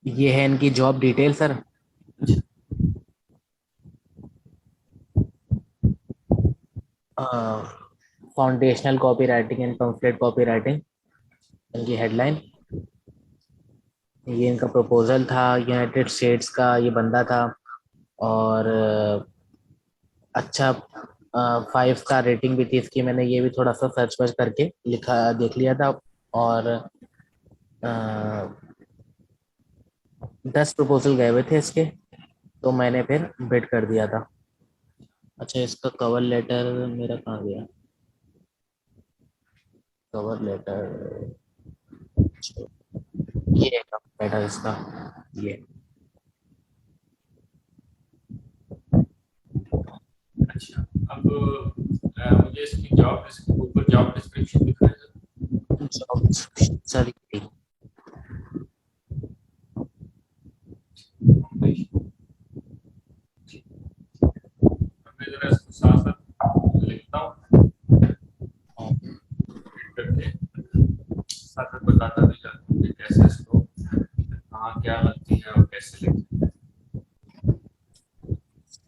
ये है इनकी job detail sir. Foundational copy writing and pamphlet copy writing, इनकी हेडलाइन। ये इनका प्रपोजल था, यूनाइटेड स्टेट्स का ये बंदा था। और अच्छा 5 स्टार रेटिंग भी थी इसकी। मैंने ये भी थोड़ा सा सर्च वर्च करके लिखा देख लिया था। और 10 प्रपोजल गए हुए थे इसके, तो मैंने फिर बिड कर दिया था। अच्छा, इसका कवर लेटर मेरा कहाँ गया? कवर लेटर, ये है कवर लेटर इसका। ये अच्छा, अब मुझे इसकी ऊपर जॉब डिस्क्रिप्शन दिखाएं जॉब सर, जरा। मैं जरा इसको साथ साथ लिखता हूँ करके, साथ साथ बताता भी जाता हूँ कि कैसे इसको कहाँ क्या लगती है और कैसे लिखते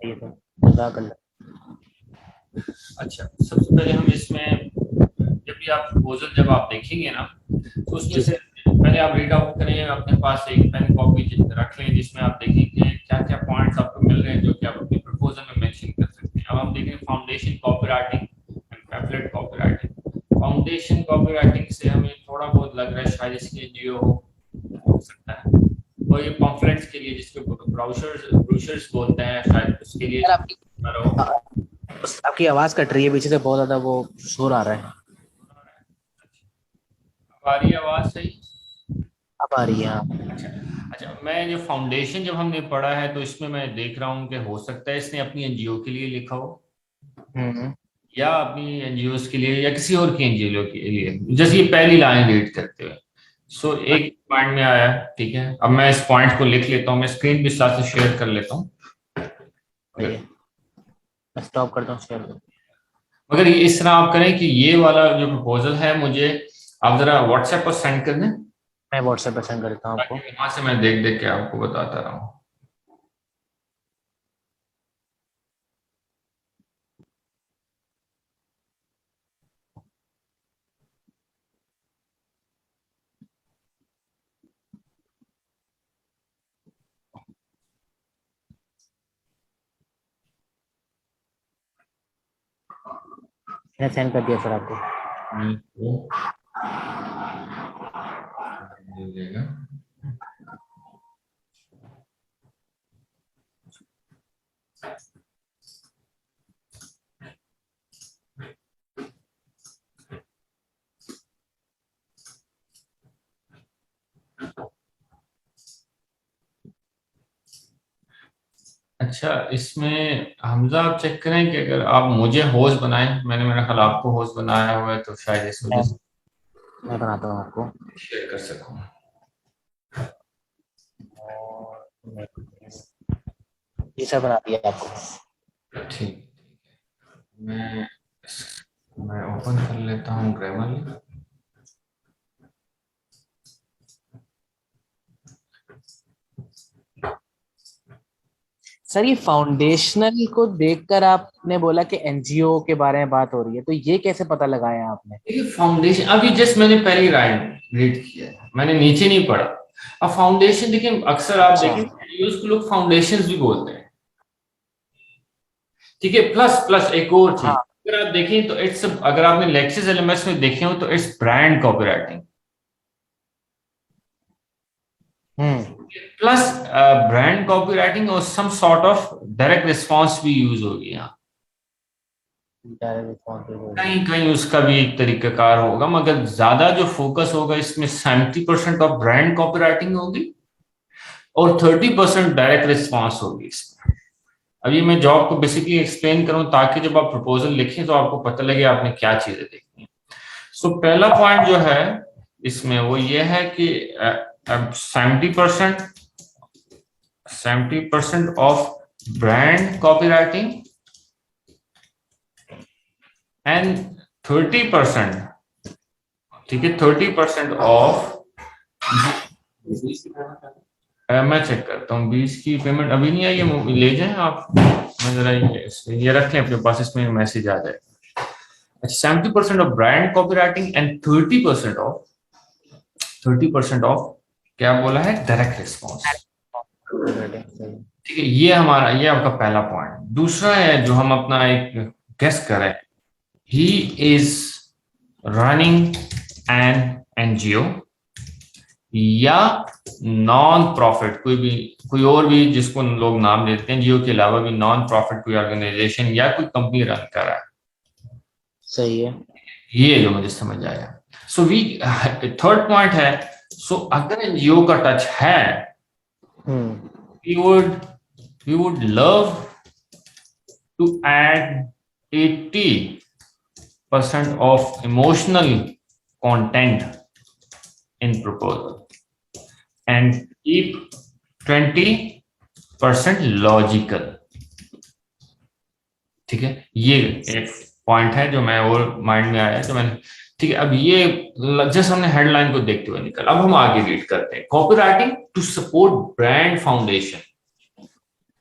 ये तो मजाक कर। हैं। अच्छा, सबसे पहले हम इसमें जब भी आप प्रपोजल जब आप देखेंगे ना, तो उसमें जी से सर। पहले आप रीड आउट करें, अपने पास एक पेन कॉपी रख लें जिसमें आप देखेंगे क्या क्या पॉइंट्स आपको मिल रहे हैं जो कि आप अपने प्रपोजल में मेंशन कर सकते हैं। अब हम देखेंगे foundation copywriting and pamphlet copywriting. Foundation copywriting से हमें थोड़ा बहुत लग रहा है शायद इसके एनजीओ हो सकता है, और ये पम्फलेट्स के लिए जिसको ब्रोशर्स ब्रोशर्स बोलते हैं शायद उसके लिए सर आपकी रहो। आपकी आवाज कट रही है पीछे से, बहुत ज्यादा वो शोर आ रहा है। अब आ रही है आवाज सही? अब आ रही है हाँ। अच्छा। अच्छा, मैं जो फाउंडेशन जब हमने पढ़ा है तो इसमें मैं देख रहा हूँ कि हो सकता है इसने अपनी एनजीओ के लिए लिखा हो, हम्म। या अपनी एनजीओ के लिए, या किसी और की एनजीओ के लिए, जैसे ये पहली लाइन रीड करते हुए। सो एक पॉइंट में आया, ठीक है। अब मैं इस पॉइंट को लिख लेता हूँ, मैं स्क्रीन भी साथ से शेयर कर लेता हूँ। सही अगर है, मैं स्टॉप करता हूँ शेयर। मगर ये इस तरह आप करें कि ये वाला जो प्रपोजल है मुझे आप जरा व्हाट्सएप पर सेंड कर दें, मैं व्हाट्सएप पे सेंड करता हूँ ताकि आपको। वहां से मैं देख देख के आपको बताता रहूँ। मैंने सेंड कर दिया सर आपको। मिलेगा। अच्छा, इसमें हमजा आप चेक करें कि अगर आप मुझे होस्ट बनाएं, मैंने मेरा ख्याल आपको होस्ट बनाया हुआ है, तो शायद इस वजह मैं से मैं बनाता हूँ आपको। शेयर कर सकूं। और ये सब बना दिया आपको। ठीक, मैं मैं ओपन कर लेता हूँ ग्रामरली। सर ये फाउंडेशनल को देखकर आपने बोला कि एनजीओ के बारे में बात हो रही है, तो ये कैसे पता लगाया आपने? देखिए फाउंडेशन, अभी जस्ट मैंने पहली लाइन रीड किया है, मैंने नीचे नहीं पढ़ा। अब फाउंडेशन देखिए, अक्सर आप अच्छा। देखें उसको लोग फाउंडेशंस भी बोलते हैं, ठीक है। प्लस प्लस एक और चीज, हाँ। अगर आप देखें तो इट्स, अगर आपने लेक्सिस एलएमएस में देखे हो तो it's brand copywriting hmm. Plus brand copywriting, और some sort of direct response भी यूज होगी यहाँ। डायरेक्ट रिस्पॉन्स होगी। कहीं कहीं उसका भी एक तरीकाकार होगा, मगर ज्यादा जो फोकस होगा इसमें 70% ऑफ ब्रांड कॉपीराइटिंग होगी और 30% डायरेक्ट रिस्पॉन्स होगी इसमें। अब ये मैं जॉब को बेसिकली एक्सप्लेन करूं ताकि जब आप प्रपोजल लिखें तो आपको पता लगे आपने क्या चीजें देखनी है। सो पहला पॉइंट जो है इसमें वो ये है कि 70% 70% ऑफ ब्रांड कॉपीराइटिंग एंड 30%, ठीक है, 30% ऑफ मैं चेक करता हूँ, 20 की पेमेंट अभी नहीं आई है, ले जाएं आप, मैं जरा ये रख लें अपने पास, इसमें मैसेज आ जाए। 70% of brand copy writing and 30% of क्या बोला है, डायरेक्ट रिस्पॉन्स। ठीक है, ये हमारा, ये आपका पहला पॉइंट। दूसरा है जो हम अपना एक गेस करें, he is running an NGO या नॉन प्रॉफिट, कोई और भी जिसको लोग नाम देते हैं जियो के अलावा भी, नॉन प्रॉफिट कोई ऑर्गेनाइजेशन या कोई कंपनी रन कर रहा है। सही है, ये जो मुझे समझ आया। सो वी, थर्ड पॉइंट है, सो अगर एनजीओ का टच है, we would love to add 80% of emotional content in proposal and keep 20% logical। ठीक है, ये एक पॉइंट है जो मैं और माइंड में आया, जो मैंने, ठीक है। अब ये जस्ट हमने हेडलाइन को देखते हुए निकल, अब हम आगे रीड करते हैं। Copywriting to support brand foundation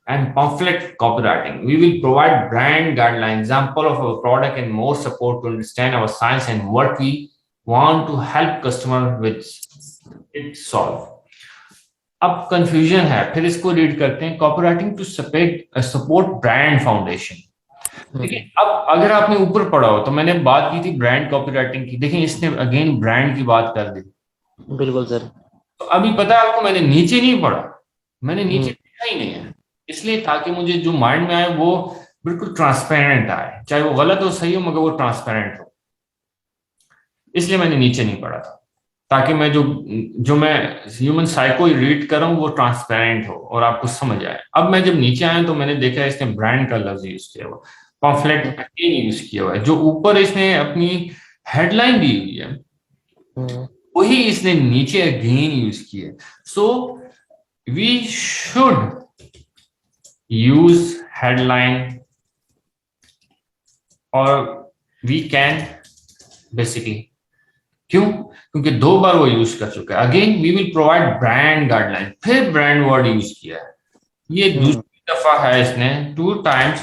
and pamphlet copywriting. We will provide brand guidelines, example of our product and more support to understand our science and what we want to help customer with it solve। अब confusion है, फिर इसको read करते हैं। Copywriting to support brand foundation. देखिए, अब अगर आपने ऊपर पढ़ा हो तो मैंने बात की थी ब्रांड कॉपीराइटिंग की, देखिए इसने अगेन ब्रांड की बात कर दी। बिल्कुल सर। तो अभी पता है आपको, मैंने नीचे नहीं पढ़ा, मैंने नीचे लिखा ही नहीं है, इसलिए ताकि मुझे जो माइंड में आए वो बिल्कुल ट्रांसपेरेंट आए, चाहे वो गलत हो सही हो मगर वो ट्रांसपेरेंट हो, इसलिए मैंने नीचे नहीं पढ़ा था, ताकि मैं जो मैं ह्यूमन साइको रीड कर रहा हूँ वो ट्रांसपेरेंट हो और आपको समझ आए। अब मैं जब नीचे आया तो मैंने देखा इसने ब्रांड का लफ्ज यूज किया हुआ, पॉम्फलेट यूज किया हुआ है, जो ऊपर इसने अपनी हेडलाइन दी हुई है वही इसने नीचे अगेन यूज किया। So we should use headline or we can basically, क्यों? क्योंकि 2 बार वो यूज कर चुका है। Again we will provide brand guideline, फिर ब्रांड वर्ड यूज किया है, ये दूसरी दफा है इसने 2 times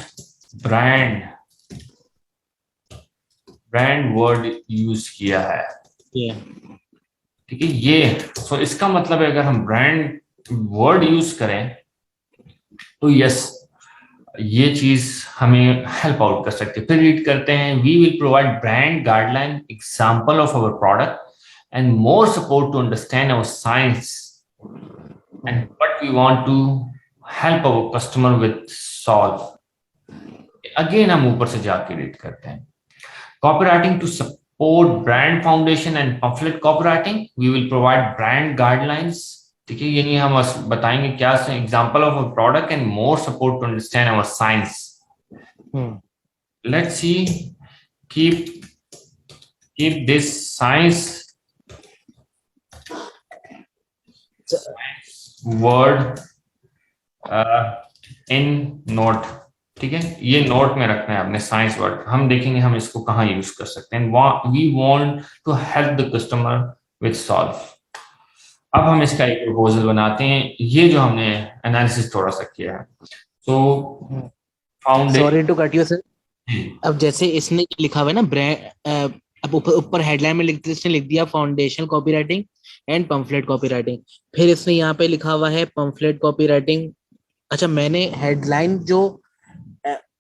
ब्रांड वर्ड यूज किया है। ठीक है, ये सो इसका मतलब है अगर हम ब्रांड वर्ड यूज करें तो यस, ये चीज हमें हेल्प आउट कर सकती है। फिर रीड करते हैं, we will provide brand guideline, example of our product and more support to understand our science and what we want to help our customer with solve. Again हम ऊपर से जाके रीड करते हैं, copywriting to support brand foundation and pamphlet copywriting, we will provide brand guidelines. ठीक है, ये नहीं हम बताएंगे क्या से example of a product and more support to understand our science. Let's see, keep this science word in note. ठीक है, ये नोट में रखना है अपने साइंस वर्ड, हम देखेंगे हम इसको कहाँ यूज कर सकते हैं। We want to help the customer with solve. अब हम इसका एक प्रपोजल बनाते हैं, ये जो हमने एनालिसिस थोड़ा सा किया है। So sorry to cut you sir, अब जैसे इसने लिखा हुआ है ना ब्रांड, अब ऊपर हेडलाइन में इसने लिख दिया foundation copywriting and pamphlet copywriting, फिर इसने यहाँ पे लिखा हुआ है पम्फलेट कॉपीराइटिंग। अच्छा, मैंने हेडलाइन जो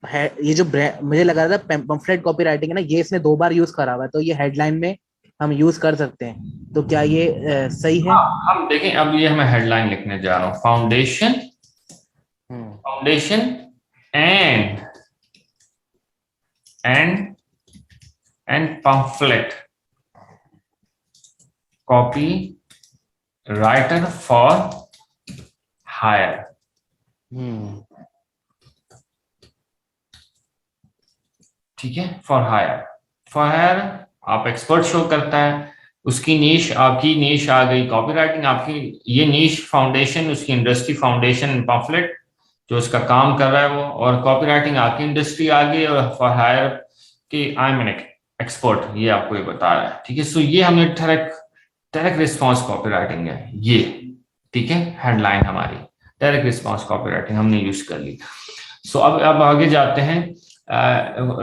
है, ये जो मुझे लगा रहा था पम्फलेट कॉपीराइटिंग है ना, ये इसने 2 बार यूज करा हुआ है, तो ये हेडलाइन में हम यूज कर सकते हैं, तो क्या ये सही है? हम देखें, अब ये मैं हेडलाइन लिखने जा रहा हूँ, foundation and pamphlet copy writer for hire. ठीक है, फॉर हायर आप एक्सपर्ट शो करता है, उसकी नीश, आपकी नीश आ गई कॉपीराइटिंग, आपकी ये नीश फाउंडेशन, उसकी इंडस्ट्री फाउंडेशन पम्फलेट जो उसका काम कर रहा है वो, और कॉपीराइटिंग आपकी इंडस्ट्री आ गई, और फॉर हायर कि आई एम एन एक्सपर्ट, ये आपको ये बता रहा है। ठीक है, सो ये हमने डायरेक्ट रिस्पॉन्स कॉपीराइटिंग है ये। ठीक है, हेडलाइन हमारी डायरेक्ट रिस्पॉन्स कॉपीराइटिंग हमने यूज कर ली। सो अब आगे जाते हैं,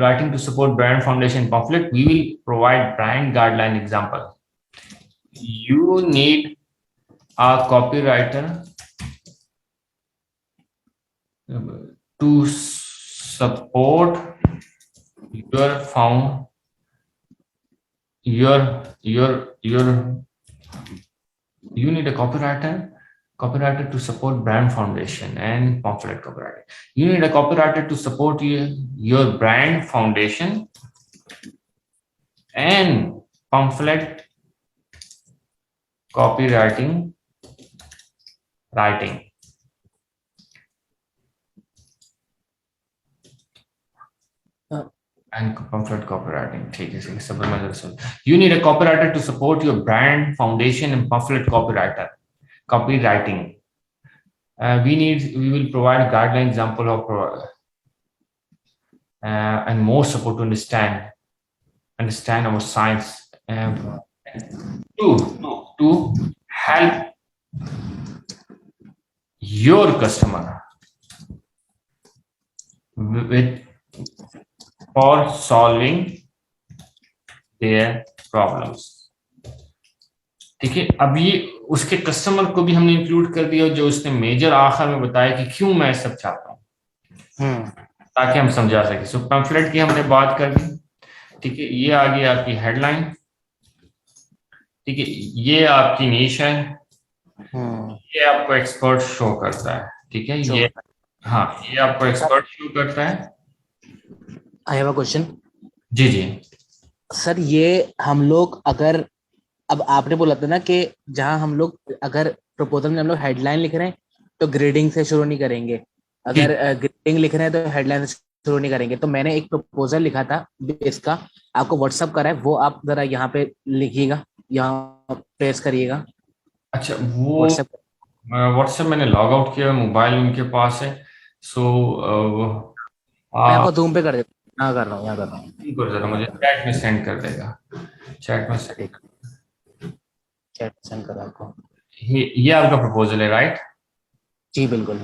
writing to support brand foundation pamphlet, we will provide brand guideline example. You need a copywriter to support your found your you need a copywriter to support brand foundation and pamphlet copywriting. You need a copywriter to support your brand foundation and pamphlet copywriting writing. And pamphlet copywriting. ठीक है, सब समझ सुन. You need a copywriter to support your brand foundation and pamphlet copywriting. We will provide a guideline example of and more support to understand our science to help your customer with for solving their problems. ठीक है, अब ये उसके customer को भी हमने include कर दिया जो उसने मेजर आखिर में बताया कि क्यों मैं सब चाहता हूँ, ताकि हम समझा सके। सो पैम्फलेट की हमने बात कर दी, ठीक है, ये आ गई आपकी हेडलाइन, ठीक है, ये आपकी नीश है, ये आपको एक्सपर्ट शो करता है, ठीक है, ये हाँ ये आपको एक्सपर्ट शो करता है। I have a question. जी जी सर, ये हम लोग अगर, अब आपने बोला था ना कि जहां हम लोग अगर प्रपोजल में हम लोग हेडलाइन लिख रहे हैं तो ग्रेडिंग से शुरू नहीं करेंगे, अगर ग्रेडिंग लिख रहे हैं तो हेडलाइन से शुरू नहीं करेंगे। तो मैंने एक प्रपोजल लिखा था इसका, आपको व्हाट्सअप करा है, वो आप जरा यहाँ पे लिखिएगा, यहाँ पेस्ट करिएगा। अच्छा, वो व्हाट्सएप मैंने लॉग आउट किया, मोबाइल उनके पास है, सो मैं आपको जूम पे कर देता हूँ, यहाँ कर रहा हूँ, यहाँ कर रहा हूँ, जरा मुझे चैट में सेंड कर देगा, चैट में सेंड कर आपको। ये आपका प्रपोजल है, राइट? जी बिल्कुल।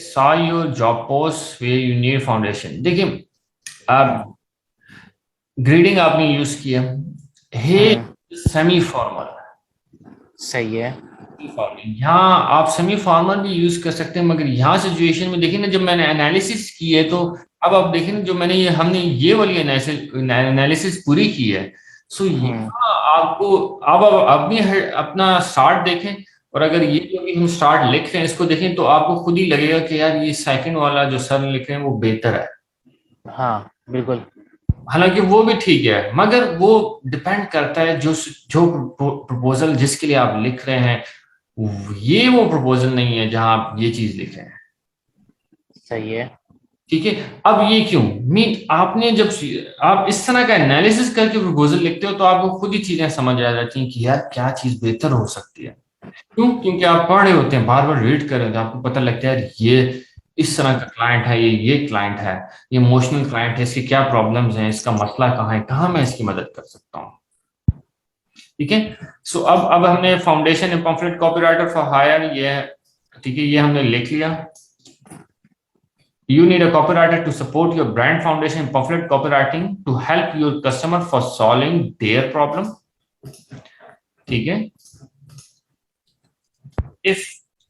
saw your job post where you need foundation. देखिए, अब ग्रेडिंग आपने यूज किया है, सेमी फॉर्मल, सही है, यहाँ आप सेमी फॉर्मल भी यूज कर सकते हैं, मगर यहाँ सिचुएशन में देखिए ना, जब मैंने एनालिसिस की है तो अब आप देखें ना, जो मैंने हमने ये वाली एनालिसिस पूरी की है, सो यहाँ आपको अब भी अपना स्टार्ट देखें, और अगर ये जो भी हम स्टार्ट लिख रहे हैं इसको देखें तो आपको खुद ही लगेगा कि यार ये सेकंड वाला जो सर लिख रहे हैं वो बेहतर है। हाँ बिल्कुल, हालांकि वो भी ठीक है, मगर वो डिपेंड करता है जो प्रपोजल जिसके लिए आप लिख रहे हैं, ये वो प्रपोजल नहीं है जहां आप ये चीज लिख रहे हैं। सही है, ठीक है, अब ये क्यों आपने जब आप इस तरह का एनालिसिस करके प्रपोजल लिखते हो तो आपको खुद ही चीजें समझ आ जाती हैं कि यार क्या चीज बेहतर हो सकती है। क्यों? क्योंकि आप पढ़ रहे होते हैं, बार बार रीड कर रहे होते हैं, आपको पता लगता है यार ये इस तरह का क्लाइंट है, ये क्लाइंट है, ये इमोशनल क्लाइंट है, इसकी क्या प्रॉब्लम्स हैं, इसका मसला कहाँ है, कहाँ मैं इसकी मदद कर सकता हूँ। ठीक है, सो अब हमने foundation and pamphlet copywriter for hire, ये है, ठीक है, ये हमने लिख लिया। You need a copywriter to support your brand foundation and pamphlet copywriting to help your customer for solving their problem. ठीक है, if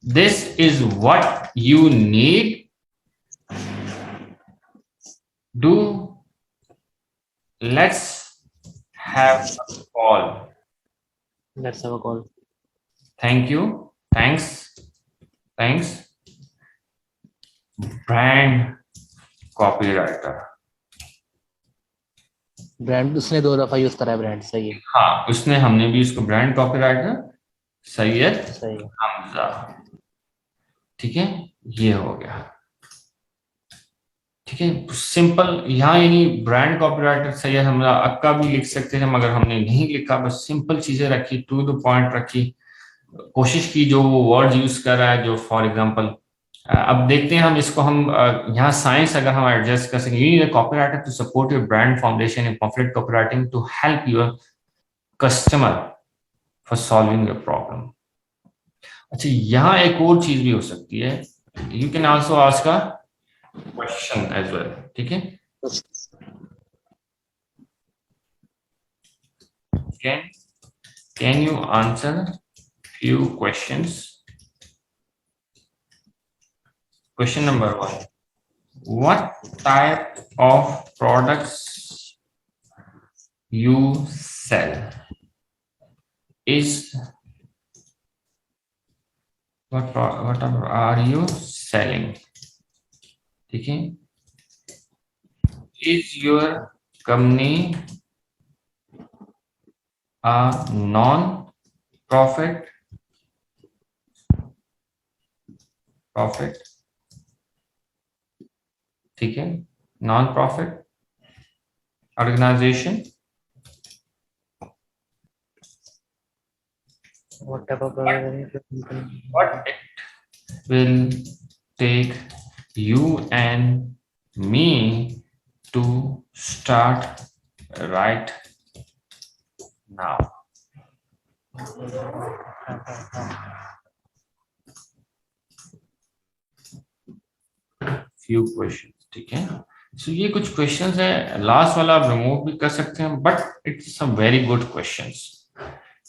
this is what you need, let's have a call. Let's have a call. Thank you. Thanks. Brand copywriter, brand उसने 2 दफा use करा है, brand, सही है। हाँ, उसने, हमने भी उसको ब्रांड कॉपीराइटर सैयद हमजा, ठीक है, ये हो गया। ठीक है, सिंपल, यहाँ यानी ब्रांड कॉपीराइटर सैयद हमजा, अक्का भी लिख सकते हैं मगर हमने नहीं लिखा, बस सिंपल चीजें रखी, टू द पॉइंट रखी, कोशिश की जो वो वर्ड यूज कर रहा है, जो फॉर एग्जांपल अब देखते हैं हम इसको, हम यहाँ साइंस अगर हम एडजस्ट कर सकें। You need a copywriter to support your brand foundation in pamphlet copywriting to help your customer for solving your problem. अच्छा, यहाँ एक और चीज भी हो सकती है, you can also ask a question as well, ठीक है। Can you answer few questions? Question number 1. What type of products you sell? What are you selling? ठीक है। Is your company a non-profit ठीक है, non-profit organization? What type of What it will take you and me to start right now? Few questions, ठीक है। So ये कुछ questions है, last वाला आप रिमूव भी कर सकते हैं, but it's a very good questions.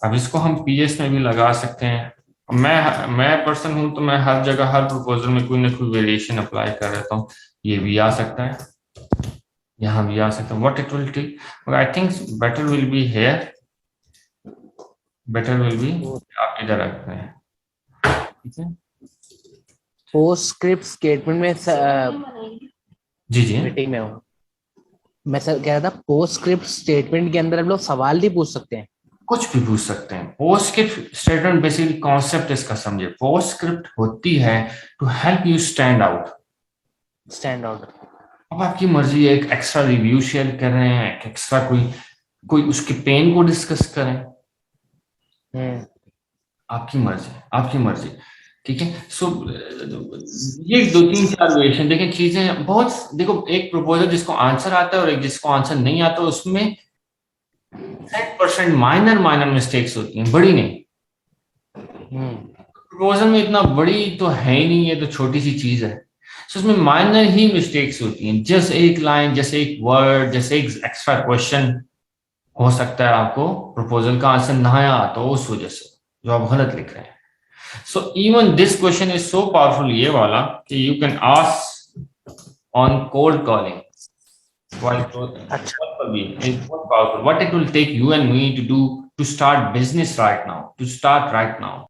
अब इसको हम पीएस में भी लगा सकते हैं। मैं पर्सन हूं तो मैं हर जगह हर प्रपोजल में कोई ना कोई वेरिएशन अप्लाई कर रहता हूँ। ये भी आ सकता है, यहाँ भी आ सकता है। What it will take, I think better will be here, better will be, आप इधर रखते हैं, ठीक है। पोस्टस्क्रिप्ट स्टेटमेंट में जी जी, मीटिंग में हूँ मैं, सर कह रहा था पोस्टस्क्रिप्ट स्टेटमेंट के अंदर हम लोग सवाल भी पूछ सकते हैं। कुछ भी पूछ सकते हैं। पोस्टस्क्रिप्ट स्टेटमेंट बेसिकली कॉन्सेप्ट इसका समझे, पोस्टस्क्रिप्ट होती है to help you stand out. Stand out. अब आपकी मर्जी है, एक एक्स्ट्रा रिव्यू शेयर कर रहे हैं, एक एक्स्ट्रा कोई उसके पेन को डिस्कस करें, आपकी मर्जी, आपकी मर्जी, ठीक है। सो ये 2-3-4 वेरिएशन देखें, चीजें बहुत, देखो एक प्रपोजल जिसको आंसर आता है और एक जिसको आंसर नहीं आता, उसमें 10% माइनर मिस्टेक्स होती हैं, बड़ी नहीं। प्रपोजल में इतना बड़ी तो है ही नहीं, है तो छोटी सी चीज है। सो उसमें माइनर ही मिस्टेक्स होती हैं, जस्ट एक लाइन, जैसे एक वर्ड, जैसे एक एक्स्ट्रा क्वेश्चन हो सकता है आपको प्रपोजल का आंसर ना आया तो उस वजह से जो आप गलत लिख रहे हैं। So even this question is so powerful, ये वाला, कि you can ask on cold calling while is what powerful, what it will take you and me to do to start business right now, to start right now.